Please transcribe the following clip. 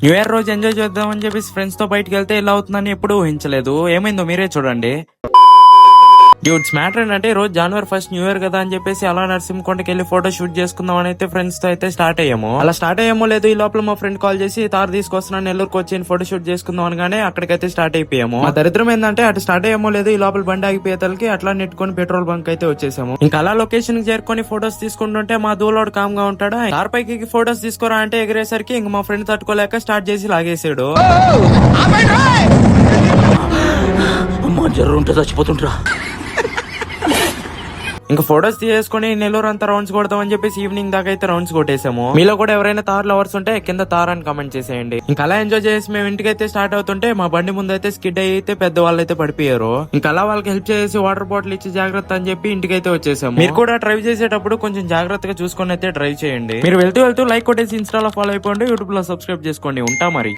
New year రోజు enjoy చేద్దామని చెప్పేసి ఫ్రెండ్స్ తో బయటకు వెళ్తే ఇలా అవుతుందని ఎప్పుడు ఊహించలేదు. ఏమైందో మీరే చూడండి. డ్యూడ్స్ మ్యాటర్ ఏంటంటే ఈ రోజు జనవరి 1 న్యూ ఇయర్ కదా అని చెప్పేసి అలా నరసింహకొండకి వెళ్ళి ఫోటో షూట్ చేసుకుందాం అని అయితే ఫ్రెండ్స్ తో అయితే స్టార్ట్ అయ్యాము. అలా స్టార్ట్ అయ్యామో లేదు ఈ లోపల మా ఫ్రెండ్ కాల్ చేసి తారు తీసుకొస్తున్నాను నెల్లూరుకి వచ్చి ఫోటో షూట్ చేసుకుందాం అనగానే అక్కడికైతే స్టార్ట్ అయిపోయాము. ఆ దరిద్రం ఏంటంటే అటు స్టార్ట్ అయ్యామో లేదు ఈ లోపల బండి ఆగిపోయేతలకి అట్లా నెట్టుకొని పెట్రోల్ బంక్ అయితే వచ్చేసాము. ఇంకా అలా లొకేషన్ కి చేరుకొని ఫోటోస్ తీసుకుంటుంటే మా దూలోడు కామ్ గా ఉంటాడా. కార్ పైకి ఫోటోస్ తీసుకోరా అంటే ఎగిరేసరికి ఇంక మా ఫ్రెండ్ తట్టుకోలేక స్టార్ట్ చేసి లాగేసాడు. చచ్చిపోతుంటా. ఇంకా ఫోటోస్ తీసుకొని నెల్లూరు అంతా రౌండ్స్ కొడతామని చెప్పేసి ఈవినింగ్ దాకా అయితే రౌండ్స్ కొట్టేసాము. మీలో కూడా ఎవరైనా తార్ లవర్స్ ఉంటే కింద తార్ అని కామెంట్ చేసేయండి. ఇంకా అలా ఎంజాయ్ చేసి మేము ఇంటికి అయితే స్టార్ట్ అవుతుంటే మా బండి ముందు అయితే స్కిడ్ అయితే పెద్ద వాళ్ళు అయితే పడిపోయారు. ఇంకా అలా వాళ్ళకి హెల్ప్ చేసి వాటర్ బాటిల్ ఇచ్చి జాగ్రత్త అని చెప్పి ఇంటికి అయితే వచ్చేసాము. మీరు కూడా డ్రైవ్ చేసేటప్పుడు కొంచెం జాగ్రత్తగా చూసుకొని అయితే డ్రైవ్ చేయండి. మీరు వెళ్తూ లైక్ కొట్టేసి ఇన్స్టాలో ఫాలో అయిపోండి, యూట్యూబ్ లో సబ్స్క్రైబ్ చేసుకోండి. ఉంటా మరి.